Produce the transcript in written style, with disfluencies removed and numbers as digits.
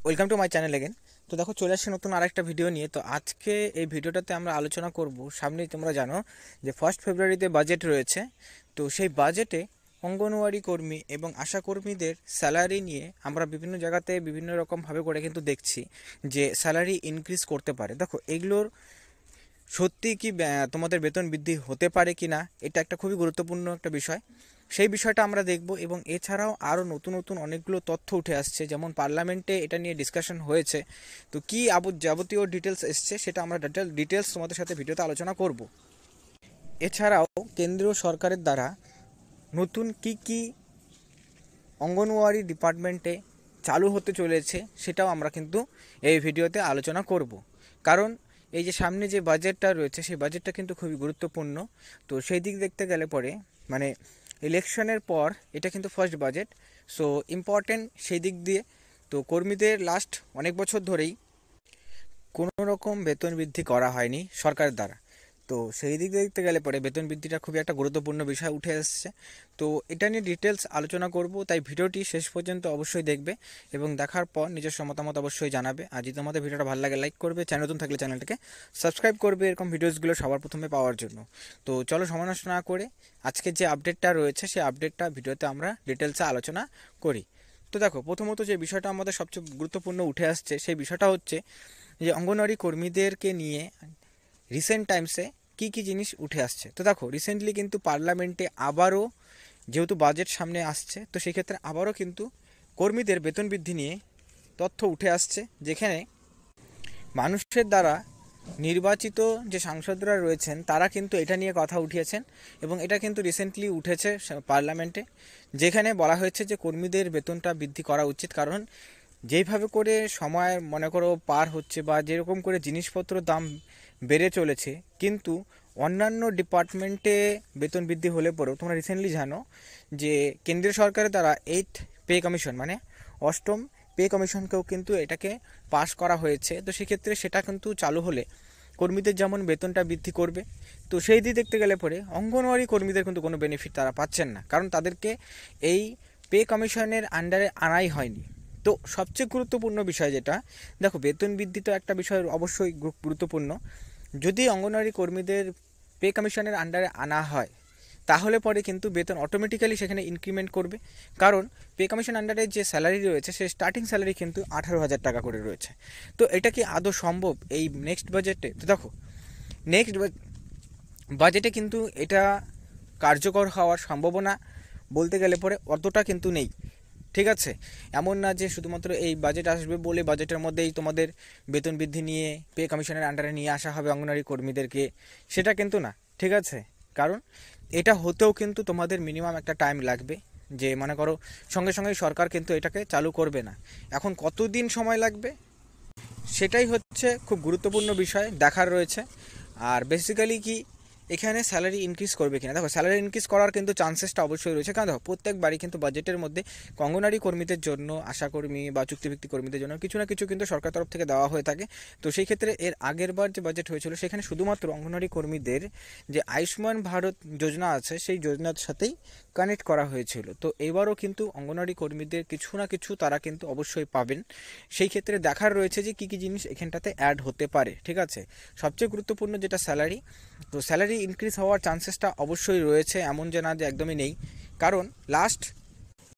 Welcome to my channel again. তো দেখো, চলে আসছে নতুন আরেকটা ভিডিও নিয়ে। তো আজকে এই ভিডিওটাতে আমরা আলোচনা করব, সামনেই তোমরা জানো যে 1 ফেব্রুয়ারিতে বাজেট রয়েছে। তো সেই বাজেটে অঙ্গনওয়াড়ি কর্মী এবং আশা কর্মীদের স্যালারি নিয়ে আমরা বিভিন্ন জায়গাতে বিভিন্ন রকমভাবে করে কিন্তু দেখছি যে স্যালারি ইনক্রিজ করতে পারে। দেখো, এগুলোর সত্যি কি তোমাদের বেতন বৃদ্ধি হতে পারে কি না, এটা একটা খুবই গুরুত্বপূর্ণ একটা বিষয়। সেই বিষয়টা আমরা দেখব, এবং এছাড়াও আরও নতুন নতুন অনেকগুলো তথ্য উঠে আসছে, যেমন পার্লামেন্টে এটা নিয়ে ডিসকাশন হয়েছে। তো কী যাবতীয় ডিটেলস এসছে সেটা আমরা ডিটেলস তোমাদের সাথে ভিডিওতে আলোচনা করব। এছাড়াও কেন্দ্রীয় সরকারের দ্বারা নতুন কি কি অঙ্গনওয়াড়ি ডিপার্টমেন্টে চালু হতে চলেছে সেটাও আমরা কিন্তু এই ভিডিওতে আলোচনা করব। কারণ এই যে সামনে যে বাজেটটা রয়েছে সেই বাজেটটা কিন্তু খুবই গুরুত্বপূর্ণ। তো সেই দিক দেখতে গেলে পরে মানে ইলেকশনের পর এটা কিন্তু ফার্স্ট বাজেট, সো ইম্পর্টেন্ট সেই দিক দিয়ে। তো কর্মীদের লাস্ট অনেক বছর ধরেই কোনো রকম বেতন বৃদ্ধি করা হয়নি সরকারের দ্বারা। তো সেই দিক দেখতে গেলে পরে বেতন বৃদ্ধিটা খুবই একটা গুরুত্বপূর্ণ বিষয় উঠে আসছে। তো এটা নিয়ে ডিটেলস আলোচনা করব, তাই ভিডিওটি শেষ পর্যন্ত অবশ্যই দেখবে এবং দেখার পর নিজস্ব মতামত অবশ্যই জানাবে। আর যদি তোমাদের ভিডিওটা ভালো লাগে লাইক করবে, চ্যানেল নতুন থাকলে চ্যানেলটাকে সাবস্ক্রাইব করবে এরকম ভিডিওসগুলো সবার প্রথমে পাওয়ার জন্য। তো চলো সময় নষ্ট না করে আজকে যে আপডেটটা রয়েছে সেই আপডেটটা ভিডিওতে আমরা ডিটেলসে আলোচনা করি। তো দেখো, প্রথমত যে বিষয়টা আমাদের সবচেয়ে গুরুত্বপূর্ণ উঠে আসছে সেই বিষয়টা হচ্ছে যে অঙ্গনওয়াড়ি কর্মীদেরকে নিয়ে রিসেন্ট টাইমসে কী কী জিনিস উঠে আসছে। তো দেখো, রিসেন্টলি কিন্তু পার্লামেন্টে আবারও, যেহেতু বাজেট সামনে আসছে, তো সেক্ষেত্রে আবারও কিন্তু কর্মীদের বেতন বৃদ্ধি নিয়ে তথ্য উঠে আসছে, যেখানে মানুষের দ্বারা নির্বাচিত যে সাংসদরা রয়েছেন তারা কিন্তু এটা নিয়ে কথা উঠিয়েছেন। এবং এটা কিন্তু রিসেন্টলি উঠেছে পার্লামেন্টে, যেখানে বলা হয়েছে যে কর্মীদের বেতনটা বৃদ্ধি করা উচিত। কারণ যেইভাবে করে সময় মনে করো পার হচ্ছে বা যেরকম করে জিনিসপত্র দাম বেড়ে চলেছে, কিন্তু অন্যান্য ডিপার্টমেন্টে বেতন বৃদ্ধি হলে পরেও তোমরা রিসেন্টলি জানো যে কেন্দ্রীয় সরকারের দ্বারা 8th পে কমিশন মানে অষ্টম পে কমিশনকেও কিন্তু এটাকে পাস করা হয়েছে। তো সেক্ষেত্রে সেটা কিন্তু চালু হলে কর্মীদের যেমন বেতনটা বৃদ্ধি করবে, তো সেই দিক দেখতে গেলে পরে অঙ্গনওয়াড়ি কর্মীদের কিন্তু কোনো বেনিফিট তারা পাচ্ছেন না, কারণ তাদেরকে এই পে কমিশনের আন্ডারে আনাই হয়নি। তো সবচেয়ে গুরুত্বপূর্ণ বিষয় যেটা, দেখো বেতন বৃদ্ধি তো একটা বিষয় অবশ্যই গুরুত্বপূর্ণ। যদি অঙ্গনওয়াড়ি কর্মীদের পে কমিশনের আন্ডারে আনা হয় তাহলে পরে কিন্তু বেতন অটোমেটিক্যালি সেখানে ইনক্রিমেন্ট করবে। কারণ পে কমিশন আন্ডারে যে স্যালারি রয়েছে সে স্টার্টিং স্যালারি কিন্তু 18,000 টাকা করে রয়েছে। তো এটা কি আদৌ সম্ভব এই নেক্সট বাজেটে? তো দেখো, নেক্সট বাজেটে কিন্তু এটা কার্যকর হওয়ার সম্ভাবনা বলতে গেলে পরে অতটা কিন্তু নেই। ঠিক আছে, এমন না যে শুধুমাত্র এই বাজেট আসবে বলে বাজেটের মধ্যেই তোমাদের বেতন বৃদ্ধি নিয়ে পে কমিশনের আন্ডারে নিয়ে আসা হবে অঙ্গনওয়াড়ি কর্মীদেরকে, সেটা কিন্তু না। ঠিক আছে, কারণ এটা হতেও কিন্তু তোমাদের মিনিমাম একটা টাইম লাগবে। যে মনে করো সঙ্গে সঙ্গেই সরকার কিন্তু এটাকে চালু করবে না, এখন কতদিন সময় লাগবে সেটাই হচ্ছে খুব গুরুত্বপূর্ণ বিষয় দেখার রয়েছে। আর বেসিক্যালি কি এখানে স্যালারি ইনক্রিজ করবে কিনা, দেখো স্যালারি ইনক্রিজ করার কিন্তু চান্সেসটা অবশ্যই রয়েছে। কারণ দেখো, প্রত্যেকবারই কিন্তু বাজেটের মধ্যে অঙ্গনওয়াড়ি কর্মীদের জন্য, আশাকর্মী বা চুক্তিভিত্তিক কর্মীদের জন্য কিছু না কিছু কিন্তু সরকার তরফ থেকে দেওয়া হয়ে থাকে। তো সেই ক্ষেত্রে এর আগের বার যে বাজেট হয়েছিল সেখানে শুধুমাত্র অঙ্গনওয়াড়ি কর্মীদের যে আয়ুষ্মান ভারত যোজনা আছে সেই যোজনার সাথেই কানেক্ট করা হয়েছিল। তো এবারও কিন্তু অঙ্গনওয়াড়ি কর্মীদের কিছু না কিছু তারা কিন্তু অবশ্যই পাবেন। সেই ক্ষেত্রে দেখার রয়েছে যে কী কী জিনিস এখানটাতে অ্যাড হতে পারে। ঠিক আছে, সবচেয়ে গুরুত্বপূর্ণ যেটা স্যালারি, তো স্যালারি ইনক্রিজ হওয়ার চান্সেসটা অবশ্যই রয়েছে, এমন যে না যে একদমই নেই। কারণ লাস্ট